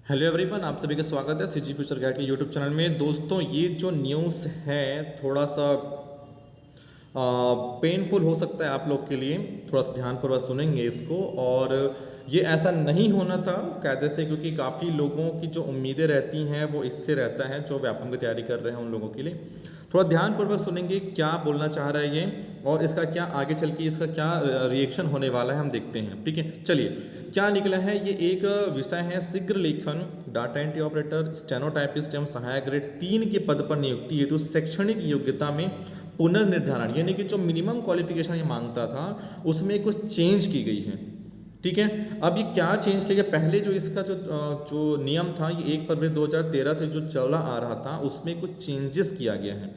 Hello everyone, आप सभी का स्वागत है सीजी फ्यूचर गाइड के यूट्यूब चैनल में। दोस्तों, ये जो न्यूज़ है थोड़ा सा पेनफुल हो सकता है आप लोग के लिए। थोड़ा सा ध्यानपूर्वक सुनेंगे इसको। और ये ऐसा नहीं होना था कायदे से, क्योंकि काफ़ी लोगों की जो उम्मीदें रहती हैं वो इससे रहता है, जो व्यापम की तैयारी कर रहे हैं उन लोगों के लिए। थोड़ा ध्यानपूर्वक सुनेंगे क्या बोलना चाह रहा है ये, और इसका क्या आगे चल के इसका क्या रिएक्शन होने वाला है, हम देखते हैं। ठीक है, चलिए क्या निकला है। ये एक विषय है शीघ्र लेखन, डाटा एंट्री ऑपरेटर, स्टेनोटाइपिस्ट एवं सहायक ग्रेड 3 के पद पर नियुक्ति हेतु शैक्षणिक योग्यता में पुनर्निर्धारण, यानी कि जो मिनिमम क्वालिफिकेशन ये मांगता था उसमें कुछ चेंज की गई है। ठीक है, अब ये क्या चेंज किया गया, पहले जो इसका जो नियम था ये 1 फरवरी 2013 से जो चला आ रहा था उसमें कुछ चेंजेस किया गया है।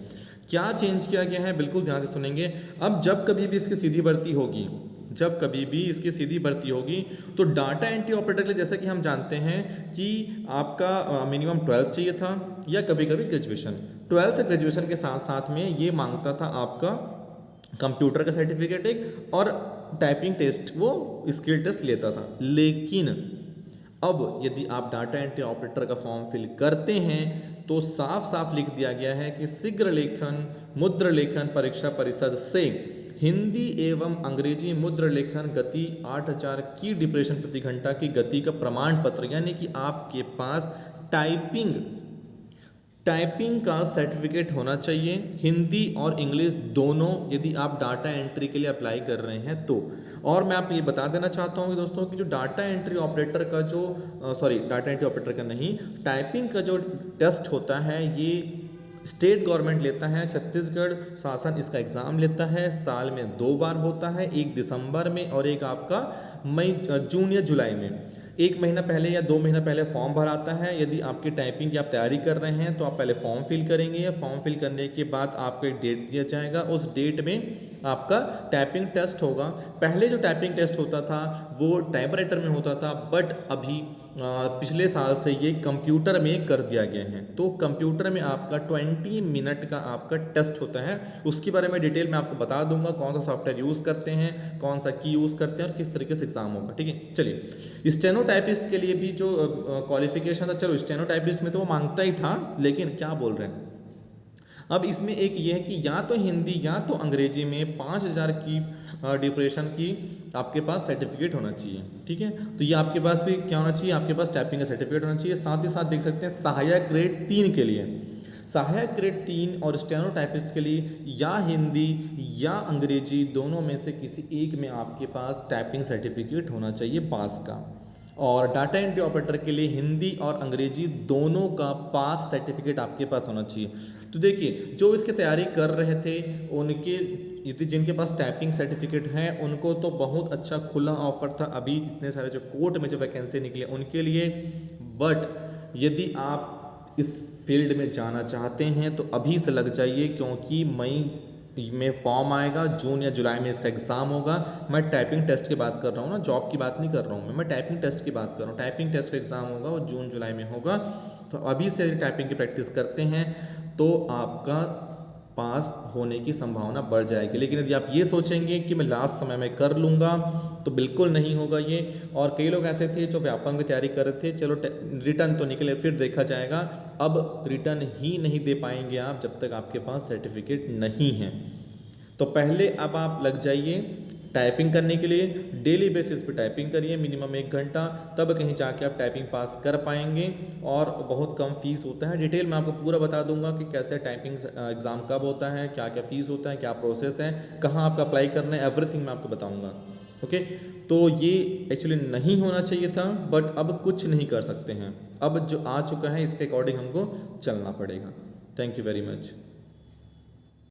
क्या चेंज किया गया है, बिल्कुल ध्यान से सुनेंगे। अब जब कभी भी इसकी सीधी भर्ती होगी, जब कभी भी इसकी सीधी भर्ती होगी तो डाटा एंट्री ऑपरेटर के लिए, जैसा कि हम जानते हैं कि आपका मिनिमम 12th चाहिए था, या कभी कभी ग्रेजुएशन। 12th ग्रेजुएशन के साथ साथ में ये मांगता था आपका कंप्यूटर का सर्टिफिकेट एक, और टाइपिंग टेस्ट, वो स्किल टेस्ट लेता था। लेकिन अब यदि आप डाटा एंट्री ऑपरेटर का फॉर्म फिल करते हैं तो साफ साफ लिख दिया गया है कि शीघ्र लेखन मुद्र लेखन परीक्षा परिषद से हिंदी एवं अंग्रेजी मुद्र लेखन गति 8000 की डिप्रेशन प्रति घंटा की गति का प्रमाण पत्र, यानी कि आपके पास टाइपिंग का सर्टिफिकेट होना चाहिए, हिंदी और इंग्लिश दोनों, यदि आप डाटा एंट्री के लिए अप्लाई कर रहे हैं तो। और मैं आपको ये बता देना चाहता हूँ कि दोस्तों कि जो डाटा एंट्री ऑपरेटर का डाटा एंट्री ऑपरेटर का नहीं, टाइपिंग का जो टेस्ट होता है ये स्टेट गवर्नमेंट लेता है। छत्तीसगढ़ शासन इसका एग्ज़ाम लेता है, साल में 2 बार होता है, एक दिसंबर में और एक आपका जून या जुलाई में। 1 महीना पहले या 2 महीना पहले फॉर्म भराता है। यदि आपकी टाइपिंग की आप तैयारी कर रहे हैं तो आप पहले फॉर्म फिल करेंगे। फॉर्म फिल करने के बाद आपको एक डेट दिया जाएगा, उस डेट में आपका टाइपिंग टेस्ट होगा। पहले जो टाइपिंग टेस्ट होता था वो टाइपराइटर में होता था, बट अभी पिछले साल से ये कंप्यूटर में कर दिया गया है। तो कंप्यूटर में आपका 20 मिनट का आपका टेस्ट होता है। उसके बारे में डिटेल में आपको बता दूंगा, कौन सा सॉफ्टवेयर यूज़ करते हैं, कौन सा की यूज़ करते हैं और किस तरीके से एग्जाम होगा। ठीक है, चलिए स्टेनोटाइपिस्ट के लिए भी जो क्वालिफिकेशन था, चलो स्टेनोटाइपिस्ट में तो वो मांगता ही था, लेकिन क्या बोल रहे हैं अब इसमें एक ये है कि या तो हिंदी या तो अंग्रेजी में 5000 की डिप्रेशन की आपके पास सर्टिफिकेट होना चाहिए। ठीक है, तो ये आपके पास भी क्या होना चाहिए, आपके पास टाइपिंग का सर्टिफिकेट होना चाहिए। साथ ही साथ देख सकते हैं सहायक ग्रेड 3 के लिए, सहायक ग्रेड 3 और स्टेनोटाइपिस्ट के लिए या हिंदी या अंग्रेजी दोनों में से किसी एक में आपके पास टाइपिंग सर्टिफिकेट होना चाहिए पास का। और डाटा एंट्री ऑपरेटर के लिए हिंदी और अंग्रेजी दोनों का पास सर्टिफिकेट आपके पास होना चाहिए। तो देखिए, जो इसकी तैयारी कर रहे थे उनके, यदि जिनके पास टाइपिंग सर्टिफिकेट है उनको तो बहुत अच्छा खुला ऑफर था अभी जितने सारे जो कोर्ट में जो वैकेंसी निकली उनके लिए। बट यदि आप इस फील्ड में जाना चाहते हैं तो अभी से लग जाइए, क्योंकि मई में फॉर्म आएगा, जून या जुलाई में इसका एग्ज़ाम होगा। मैं टाइपिंग टेस्ट की बात कर रहा हूँ ना, जॉब की बात नहीं कर रहा हूँ मैं टाइपिंग टेस्ट की बात कर रहा हूँ। टाइपिंग टेस्ट का एग्ज़ाम होगा वो जून जुलाई में होगा। तो अभी से टाइपिंग की प्रैक्टिस करते हैं तो आपका पास होने की संभावना बढ़ जाएगी। लेकिन यदि आप ये सोचेंगे कि मैं लास्ट समय में कर लूँगा तो बिल्कुल नहीं होगा ये। और कई लोग ऐसे थे जो व्यापम की तैयारी कर रहे थे, चलो रिटर्न तो निकले फिर देखा जाएगा। अब रिटर्न ही नहीं दे पाएंगे आप जब तक आपके पास सर्टिफिकेट नहीं है। तो पहले अब आप लग जाइए टाइपिंग करने के लिए, डेली बेसिस पे टाइपिंग करिए मिनिमम 1 घंटा, तब कहीं जाके आप टाइपिंग पास कर पाएंगे। और बहुत कम फीस होता है, डिटेल में आपको पूरा बता दूंगा कि कैसे टाइपिंग एग्ज़ाम कब होता है, क्या क्या फ़ीस होता है, क्या प्रोसेस है, कहाँ आपका अप्लाई करना है, एवरीथिंग मैं आपको बताऊँगा। ओके, तो ये एक्चुअली नहीं होना चाहिए था, बट अब कुछ नहीं कर सकते हैं। अब जो आ चुका है इसके अकॉर्डिंग हमको चलना पड़ेगा। Thank you very much.